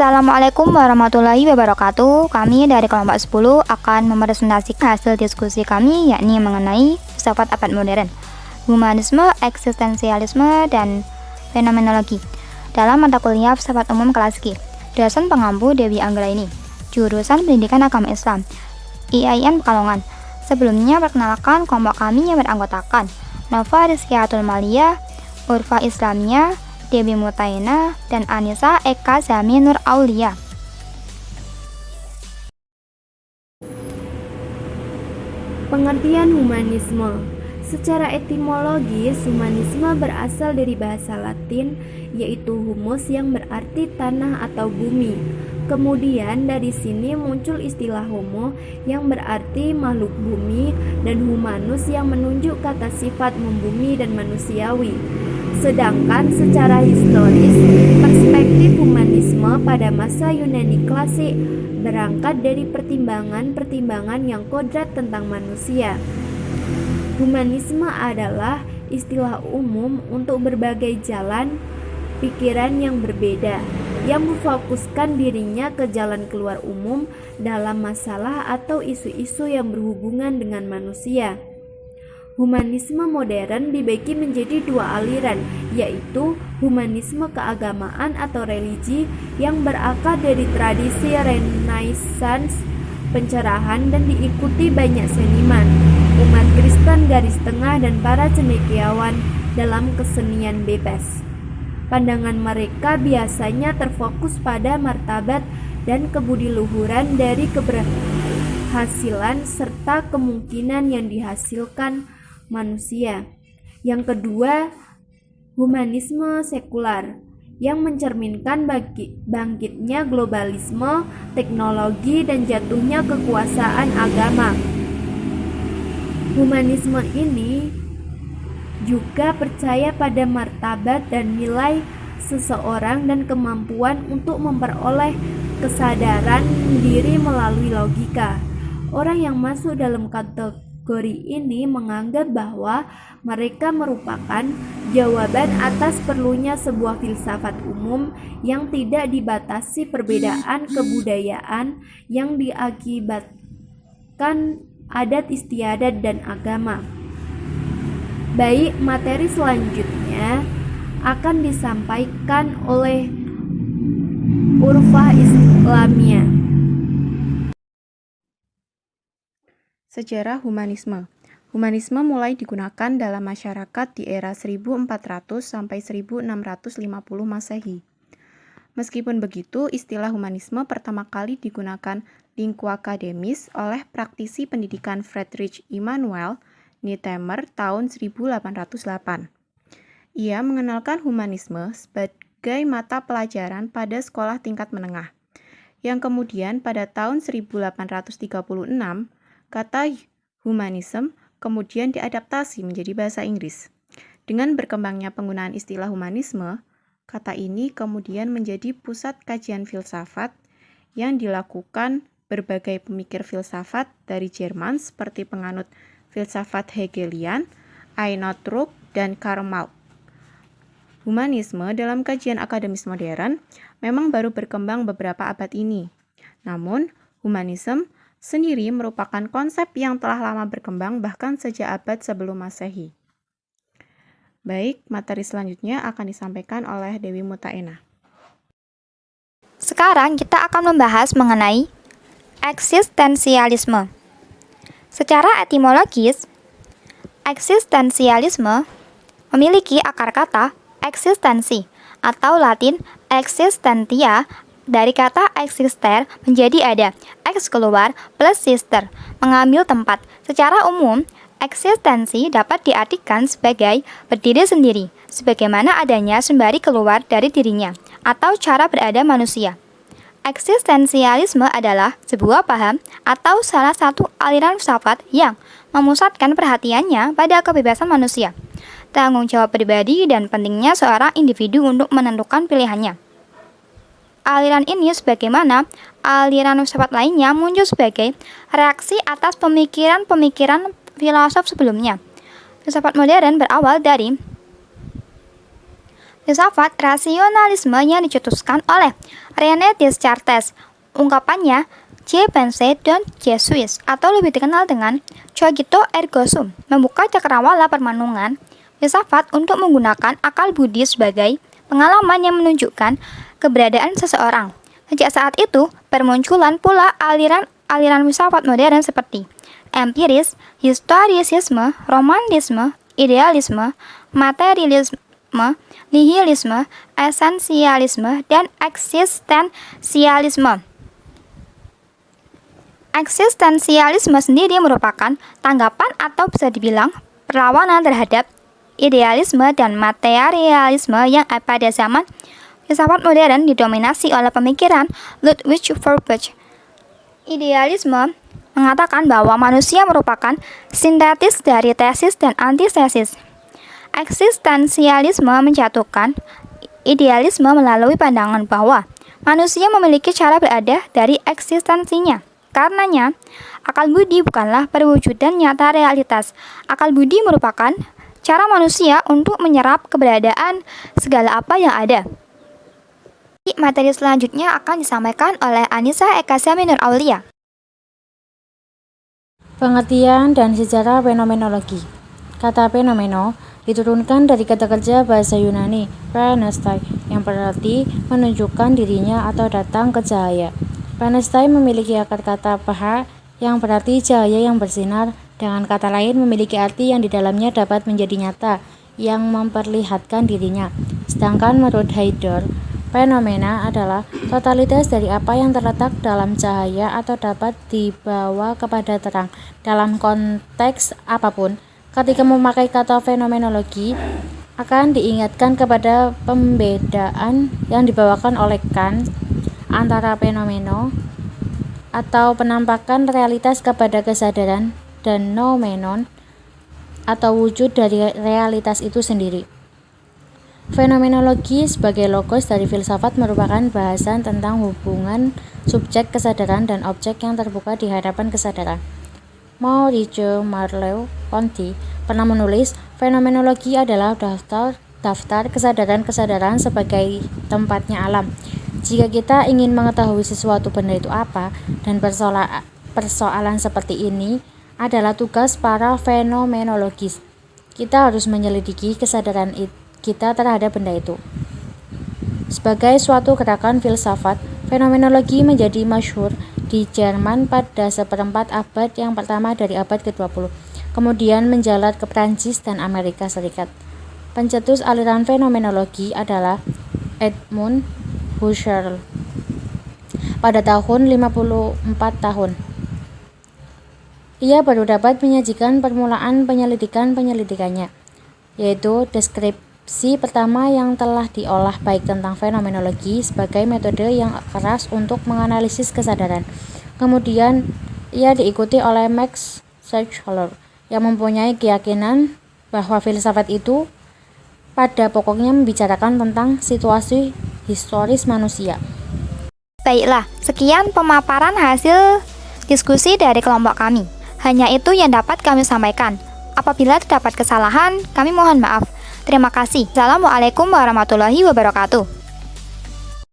Assalamualaikum warahmatullahi wabarakatuh. Kami dari kelompok 10 akan mepresentasikan hasil diskusi kami, yakni mengenai filsafat abad modern, humanisme, eksistensialisme, dan fenomenologi dalam mata kuliah filsafat umum kelas G. Dosen pengampu Dewi Anggraini, jurusan Pendidikan Agama Islam, IAIN Pekalongan. Sebelumnya perkenalkan kelompok kami yang beranggotakan Nova Rizkiatul Malia, Urfa Islamia, Dewi Mutaina, dan Anissa Eka Zami Nur Aulia. Pengertian humanisme. Secara etimologis, humanisme berasal dari bahasa Latin, yaitu humus yang berarti tanah atau bumi. Kemudian dari sini muncul istilah homo yang berarti makhluk bumi, dan humanus yang menunjuk kata sifat membumi dan manusiawi. Sedangkan secara historis, perspektif humanisme pada masa Yunani klasik berangkat dari pertimbangan-pertimbangan yang kodrat tentang manusia. Humanisme adalah istilah umum untuk berbagai jalan pikiran yang berbeda, yang memfokuskan dirinya ke jalan keluar umum dalam masalah atau isu-isu yang berhubungan dengan manusia. Humanisme modern dibagi menjadi dua aliran, yaitu humanisme keagamaan atau religi yang berakar dari tradisi Renaissance pencerahan dan diikuti banyak seniman, umat Kristen garis tengah, dan para cendekiawan dalam kesenian bebas. Pandangan mereka biasanya terfokus pada martabat dan kebudiluhuran dari keberhasilan serta kemungkinan yang dihasilkan manusia. Yang kedua, humanisme sekular yang mencerminkan bangkitnya globalisme, teknologi, dan jatuhnya kekuasaan agama. Humanisme ini juga percaya pada martabat dan nilai seseorang dan kemampuan untuk memperoleh kesadaran diri melalui logika. Orang yang masuk dalam kategori ini menganggap bahwa mereka merupakan jawaban atas perlunya sebuah filsafat umum yang tidak dibatasi perbedaan kebudayaan yang diakibatkan adat istiadat dan agama. Baik, materi selanjutnya akan disampaikan oleh Urfa Islamia. Sejarah humanisme. Humanisme mulai digunakan dalam masyarakat di era 1400 sampai 1650 Masehi. Meskipun begitu, istilah humanisme pertama kali digunakan lingkup akademis oleh praktisi pendidikan Friedrich Immanuel Niethammer tahun 1808. Ia mengenalkan humanisme sebagai mata pelajaran pada sekolah tingkat menengah, yang kemudian pada tahun 1836 kata humanism kemudian diadaptasi menjadi bahasa Inggris. Dengan berkembangnya penggunaan istilah humanisme, kata ini kemudian menjadi pusat kajian filsafat yang dilakukan berbagai pemikir filsafat dari Jerman seperti penganut filsafat Hegelian, Arnold Ruck, dan Karl Marx. Humanisme dalam kajian akademis modern memang baru berkembang beberapa abad ini. Namun, humanisme sendiri merupakan konsep yang telah lama berkembang bahkan sejak abad sebelum Masehi. Baik, materi selanjutnya akan disampaikan oleh Dewi Mutaina. Sekarang kita akan membahas mengenai eksistensialisme. Secara etimologis, eksistensialisme memiliki akar kata eksistensi atau Latin existentia, dari kata exister menjadi ada, ex keluar plus sister, mengambil tempat. Secara umum, eksistensi dapat diartikan sebagai berdiri sendiri, sebagaimana adanya sembari keluar dari dirinya, atau cara berada manusia. Eksistensialisme adalah sebuah paham atau salah satu aliran filsafat yang memusatkan perhatiannya pada kebebasan manusia, tanggung jawab pribadi, dan pentingnya seorang individu untuk menentukan pilihannya. Aliran ini sebagaimana aliran filsafat lainnya muncul sebagai reaksi atas pemikiran-pemikiran filosof sebelumnya. Filsafat modern berawal dari Filsafat rasionalisme yang dicetuskan oleh René Descartes. Ungkapannya Je pense donc je suis, atau lebih dikenal dengan cogito ergo sum, membuka cakrawala permanungan filsafat untuk menggunakan akal budi sebagai pengalaman yang menunjukkan keberadaan seseorang. Sejak saat itu, bermunculan pula aliran filsafat modern seperti empiris, historisisme, romantisme, idealisme, materialisme, nihilisme, esensialisme, dan eksistensialisme. Eksistensialisme sendiri merupakan tanggapan atau bisa dibilang perlawanan terhadap idealisme dan materialisme yang pada zaman filsafat modern didominasi oleh pemikiran Ludwig Feuerbach. Idealisme mengatakan bahwa manusia merupakan sintetis dari tesis dan antitesis. Eksistensialisme menjatuhkan idealisme melalui pandangan bahwa manusia memiliki cara berada dari eksistensinya. Karenanya, akal budi bukanlah perwujudan nyata realitas. Akal budi merupakan cara manusia untuk menyerap keberadaan segala apa yang ada. Materi selanjutnya akan disampaikan oleh Anissa Ekasia Nur Aulia. Pengertian dan sejarah fenomenologi. Kata fenomeno diturunkan dari kata kerja bahasa Yunani phanestai yang berarti menunjukkan dirinya atau datang ke cahaya. Phanestai memiliki akar kata pha yang berarti cahaya yang bersinar, dengan kata lain memiliki arti yang di dalamnya dapat menjadi nyata, yang memperlihatkan dirinya. Sedangkan menurut Heidegger, fenomena adalah totalitas dari apa yang terletak dalam cahaya atau dapat dibawa kepada terang dalam konteks apapun. Ketika memakai kata fenomenologi, akan diingatkan kepada pembedaan yang dibawakan oleh Kant antara fenomeno atau penampakan realitas kepada kesadaran dan noumenon atau wujud dari realitas itu sendiri. Fenomenologi sebagai logos dari filsafat merupakan bahasan tentang hubungan subjek kesadaran dan objek yang terbuka di hadapan kesadaran. Mauricio Merleau-Ponty pernah menulis, fenomenologi adalah daftar kesadaran-kesadaran sebagai tempatnya alam. Jika kita ingin mengetahui sesuatu benda itu apa, dan persoalan seperti ini adalah tugas para fenomenologis, kita harus menyelidiki kesadaran kita terhadap benda itu. Sebagai suatu gerakan filsafat, fenomenologi menjadi masyhur di Jerman pada seperempat abad yang pertama dari abad ke-20, kemudian menjalar ke Prancis dan Amerika Serikat. Pencetus aliran fenomenologi adalah Edmund Husserl pada tahun 54 tahun. Ia baru dapat menyajikan permulaan penyelidikannya, yaitu deskripsi pertama yang telah diolah baik tentang fenomenologi sebagai metode yang keras untuk menganalisis kesadaran. Kemudian ia diikuti oleh Max Scheler yang mempunyai keyakinan bahwa filsafat itu pada pokoknya membicarakan tentang situasi historis manusia. Baiklah, sekian pemaparan hasil diskusi dari kelompok kami. Hanya itu yang dapat kami sampaikan. Apabila terdapat kesalahan, kami mohon maaf. Terima kasih. Assalamualaikum warahmatullahi wabarakatuh.